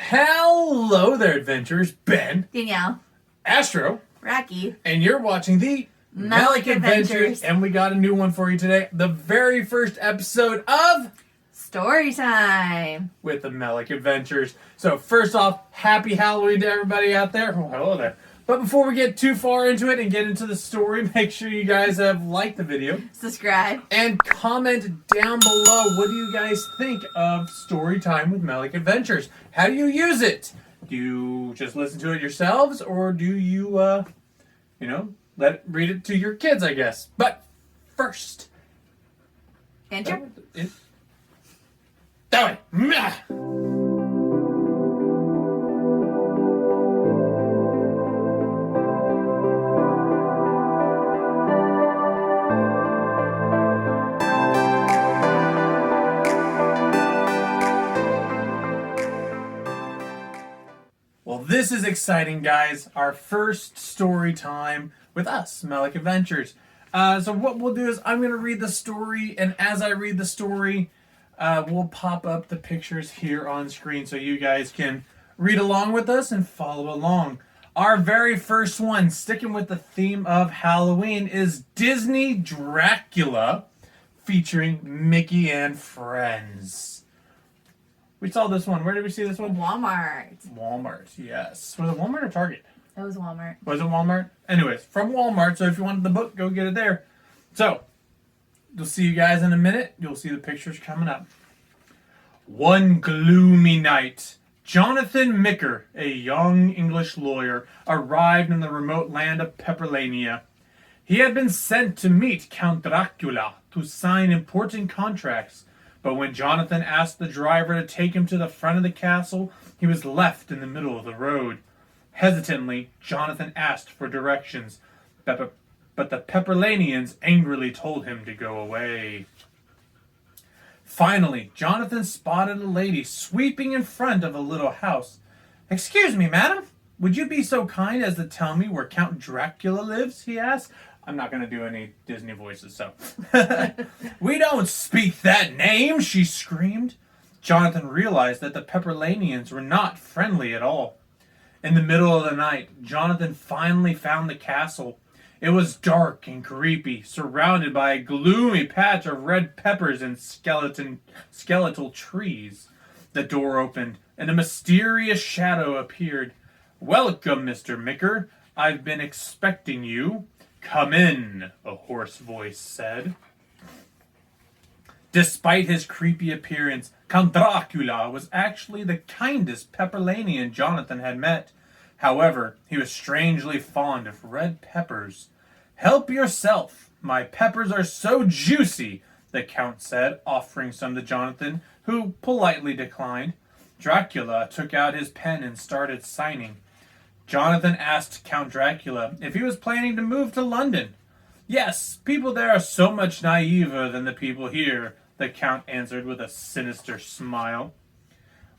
Hello there, adventurers. Ben, Danielle, Astro, Rocky, and you're watching the Melick Adventures. And we got a new one for you today. The very first episode of Story Time with the Melick Adventures. So first off, happy Halloween to everybody out there. Oh, hello there. But before we get too far into it and get into the story, make sure you guys have liked the video. Subscribe. And comment down below, what do you guys think of Story Time with Melick Adventures? How do you use it? Do you just listen to it yourselves, or do you, read it to your kids, I guess? But first... Intro? That way. Well, this is exciting, guys. Our first story time with us, Melick Adventures. So what we'll do is I'm going to read the story, and as I read the story, we'll pop up the pictures here on screen so you guys can read along with us and follow along. Our very first one, sticking with the theme of Halloween, is Disney Dracula, featuring Mickey and Friends. We saw this one. Where did we see this one? Walmart. Walmart, yes. Was it Walmart or Target? It was Walmart. Was it Walmart? Anyways, from Walmart, so if you wanted the book, go get it there. So, we'll see you guys in a minute. You'll see the pictures coming up. One gloomy night, Jonathan Micker, a young English lawyer, arrived in the remote land of Pepperlania. He had been sent to meet Count Dracula to sign important contracts. But when Jonathan asked the driver to take him to the front of the castle, he was left in the middle of the road. Hesitantly, Jonathan asked for directions, but the Pepperlanians angrily told him to go away. Finally, Jonathan spotted a lady sweeping in front of a little house. "Excuse me, madam, would you be so kind as to tell me where Count Dracula lives?" he asked. I'm not going to do any Disney voices, so. "We don't speak that name," she screamed. Jonathan realized that the Pepperlanians were not friendly at all. In the middle of the night, Jonathan finally found the castle. It was dark and creepy, surrounded by a gloomy patch of red peppers and skeletal trees. The door opened, and a mysterious shadow appeared. "Welcome, Mr. Micker. I've been expecting you." "Come in," a hoarse voice said. Despite his creepy appearance, Count Dracula was actually the kindest Pepperlanian Jonathan had met. However, he was strangely fond of red peppers. "Help yourself. My peppers are so juicy," the Count said, offering some to Jonathan, who politely declined. Dracula took out his pen and started signing. Jonathan asked Count Dracula if he was planning to move to London. "Yes, people there are so much naiver than the people here," the Count answered with a sinister smile.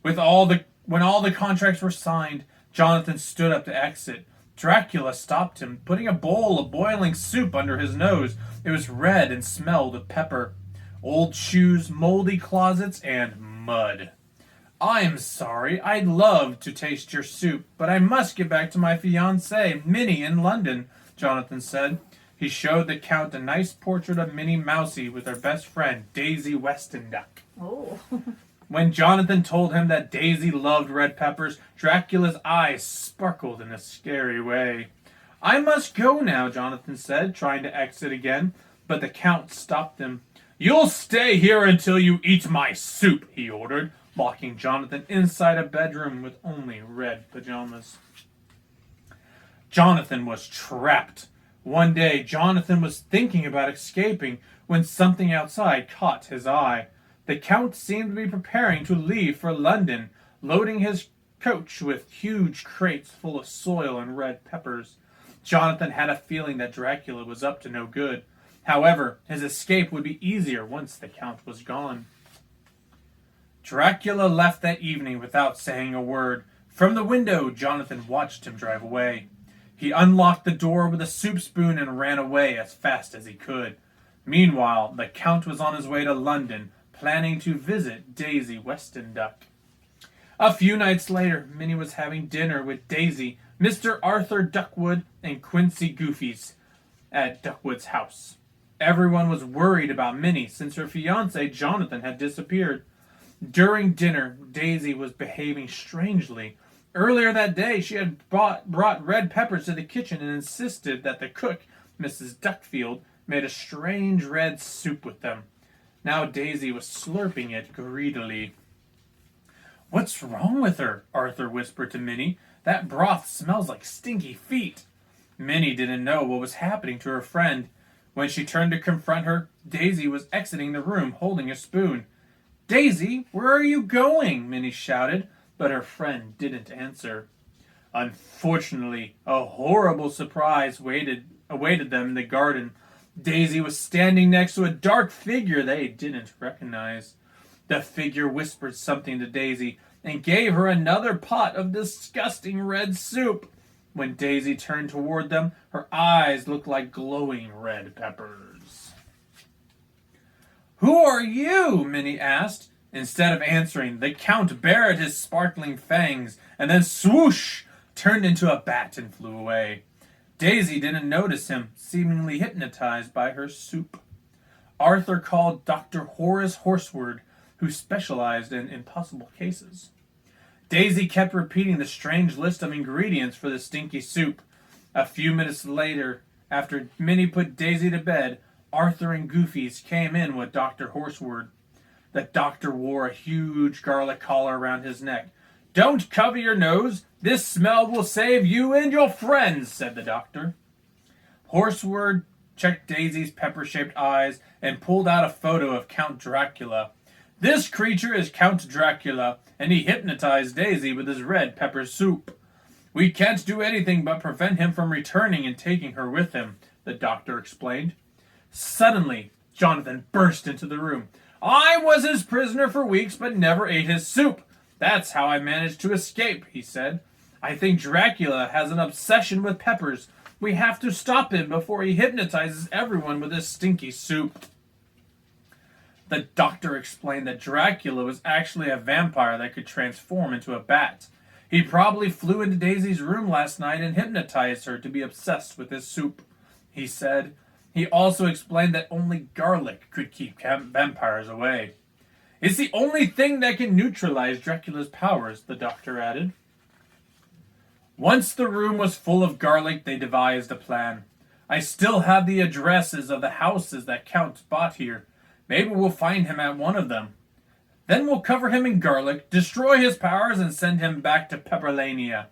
When all the contracts were signed, Jonathan stood up to exit. Dracula stopped him, putting a bowl of boiling soup under his nose. It was red and smelled of pepper. Old shoes, moldy closets, and mud. "I'm sorry, I'd love to taste your soup, but I must get back to my fiancée, Minnie, in London," Jonathan said. He showed the Count a nice portrait of Minnie Mousie with her best friend, Daisy Westenduck. Oh. When Jonathan told him that Daisy loved red peppers, Dracula's eyes sparkled in a scary way. "I must go now," Jonathan said, trying to exit again, but the Count stopped him. "You'll stay here until you eat my soup," he ordered, locking Jonathan inside a bedroom with only red pajamas. Jonathan was trapped. One day, Jonathan was thinking about escaping when something outside caught his eye. The Count seemed to be preparing to leave for London, loading his coach with huge crates full of soil and red peppers. Jonathan had a feeling that Dracula was up to no good. However, his escape would be easier once the Count was gone. Dracula left that evening without saying a word. From the window, Jonathan watched him drive away. He unlocked the door with a soup spoon and ran away as fast as he could. Meanwhile, the Count was on his way to London, planning to visit Daisy Westenduck. A few nights later, Minnie was having dinner with Daisy, Mr. Arthur Duckwood, and Quincy Goofies at Duckwood's house. Everyone was worried about Minnie since her fiancé Jonathan had disappeared. During dinner, Daisy was behaving strangely. Earlier that day, she had brought red peppers to the kitchen and insisted that the cook, Mrs. Duckfield, made a strange red soup with them. Now Daisy was slurping it greedily. "What's wrong with her?" Arthur whispered to Minnie. "That broth smells like stinky feet." Minnie didn't know what was happening to her friend. When she turned to confront her, Daisy was exiting the room holding a spoon. "Daisy, where are you going?" Minnie shouted, but her friend didn't answer. Unfortunately, a horrible surprise awaited them in the garden. Daisy was standing next to a dark figure they didn't recognize. The figure whispered something to Daisy and gave her another pot of disgusting red soup. When Daisy turned toward them, her eyes looked like glowing red peppers. "Who are you?" Minnie asked. Instead of answering, the Count bared his sparkling fangs and then swoosh turned into a bat and flew away. Daisy didn't notice him, seemingly hypnotized by her soup. Arthur called Dr. Horace Horseward, who specialized in impossible cases. Daisy kept repeating the strange list of ingredients for the stinky soup. A few minutes later, after Minnie put Daisy to bed, Arthur and Goofies came in with Dr. Horseward. The doctor wore a huge garlic collar around his neck. "Don't cover your nose. This smell will save you and your friends," said the doctor. Horseward checked Daisy's pepper-shaped eyes and pulled out a photo of Count Dracula. "This creature is Count Dracula, and he hypnotized Daisy with his red pepper soup. We can't do anything but prevent him from returning and taking her with him," the doctor explained. Suddenly, Jonathan burst into the room. "I was his prisoner for weeks, but never ate his soup. That's how I managed to escape," he said. "I think Dracula has an obsession with peppers. We have to stop him before he hypnotizes everyone with his stinky soup." The doctor explained that Dracula was actually a vampire that could transform into a bat. He probably flew into Daisy's room last night and hypnotized her to be obsessed with his soup, he said. He also explained that only garlic could keep vampires away. "It's the only thing that can neutralize Dracula's powers," the doctor added. Once the room was full of garlic, they devised a plan. "I still have the addresses of the houses that Count bought here. Maybe we'll find him at one of them. Then we'll cover him in garlic, destroy his powers, and send him back to Pepperlania,"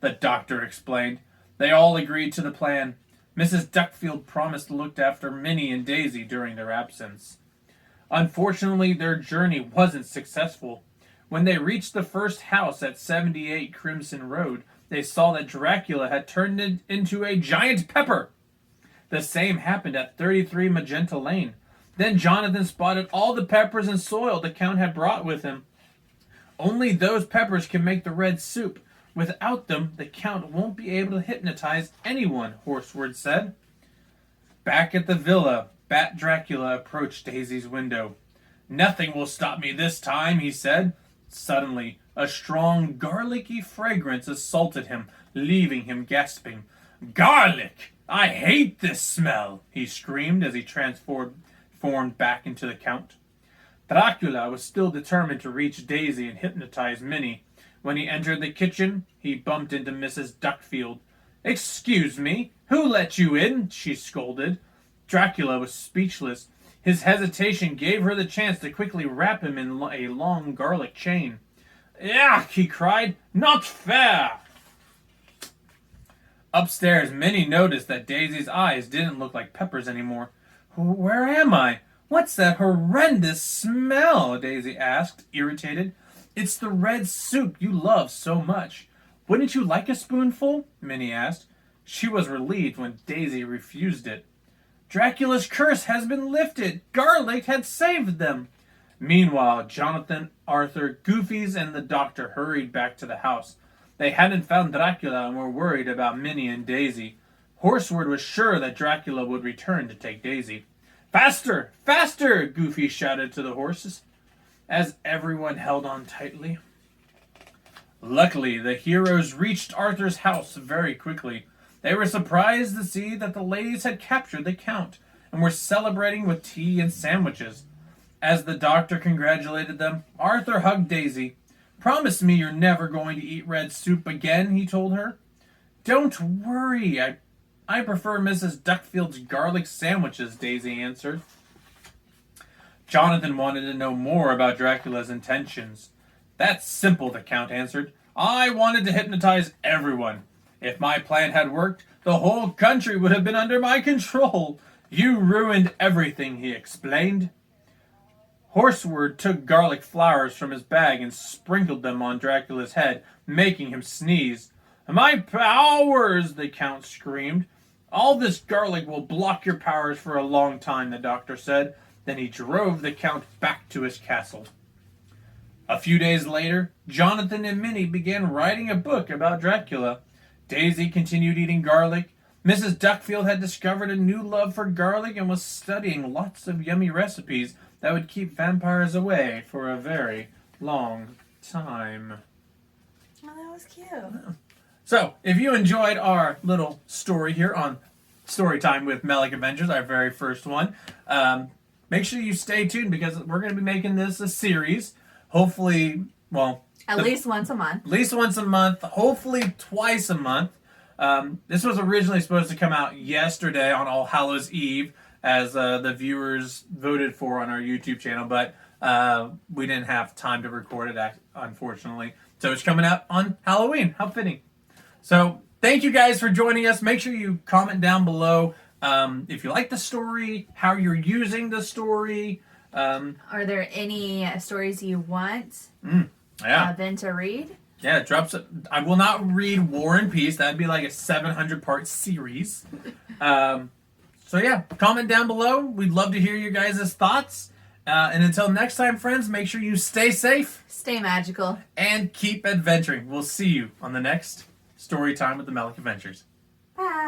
the doctor explained. They all agreed to the plan. Mrs. Duckfield promised to look after Minnie and Daisy during their absence. Unfortunately, their journey wasn't successful. When they reached the first house at 78 Crimson Road, they saw that Dracula had turned it into a giant pepper. The same happened at 33 Magenta Lane. Then Jonathan spotted all the peppers and soil the Count had brought with him. "Only those peppers can make the red soup. Without them, the Count won't be able to hypnotize anyone," Horseward said. Back at the villa, Bat Dracula approached Daisy's window. "Nothing will stop me this time," he said. Suddenly, a strong, garlicky fragrance assaulted him, leaving him gasping. "Garlic! I hate this smell!" he screamed as he transformed back into the Count. Dracula was still determined to reach Daisy and hypnotize Minnie. When he entered the kitchen, he bumped into Mrs. Duckfield. "Excuse me, who let you in?" she scolded. Dracula was speechless. His hesitation gave her the chance to quickly wrap him in a long garlic chain. "Yuck!" he cried. "Not fair!" Upstairs, Minnie noticed that Daisy's eyes didn't look like peppers anymore. "Where am I? What's that horrendous smell?" Daisy asked, irritated. "It's the red soup you love so much. Wouldn't you like a spoonful?" Minnie asked. She was relieved when Daisy refused it. "Dracula's curse has been lifted. Garlic had saved them." Meanwhile, Jonathan, Arthur, Goofies, and the doctor hurried back to the house. They hadn't found Dracula and were worried about Minnie and Daisy. Horseward was sure that Dracula would return to take Daisy. "Faster! Faster!" Goofy shouted to the horses, as everyone held on tightly. Luckily, the heroes reached Arthur's house very quickly. They were surprised to see that the ladies had captured the Count and were celebrating with tea and sandwiches. As the doctor congratulated them, Arthur hugged Daisy. "Promise me you're never going to eat red soup again," he told her. "Don't worry, I prefer Mrs. Duckfield's garlic sandwiches," Daisy answered. Jonathan wanted to know more about Dracula's intentions. "That's simple," the Count answered. "I wanted to hypnotize everyone. If my plan had worked, the whole country would have been under my control. You ruined everything," he explained. Horseward took garlic flowers from his bag and sprinkled them on Dracula's head, making him sneeze. "My powers!" the Count screamed. "All this garlic will block your powers for a long time," the doctor said. Then he drove the Count back to his castle. A few days later, Jonathan and Minnie began writing a book about Dracula. Daisy continued eating garlic. Mrs. Duckfield had discovered a new love for garlic and was studying lots of yummy recipes that would keep vampires away for a very long time. Oh, that was cute. So, if you enjoyed our little story here on Storytime with Melick Adventures, our very first one, make sure you stay tuned because we're going to be making this a series. Hopefully, well... At least once a month. At least once a month, hopefully twice a month. This was originally supposed to come out yesterday on All Hallows Eve, as the viewers voted for on our YouTube channel, but we didn't have time to record it, unfortunately. So it's coming out on Halloween. How fitting. So thank you guys for joining us. Make sure you comment down below if you like the story, how you're using the story. Are there any stories you want Ben to read? Yeah, I will not read War and Peace. That'd be like a 700-part series. So yeah, comment down below. We'd love to hear your guys' thoughts. And until next time, friends, make sure you stay safe. Stay magical. And keep adventuring. We'll see you on the next Story Time with the Melick Adventures. Bye.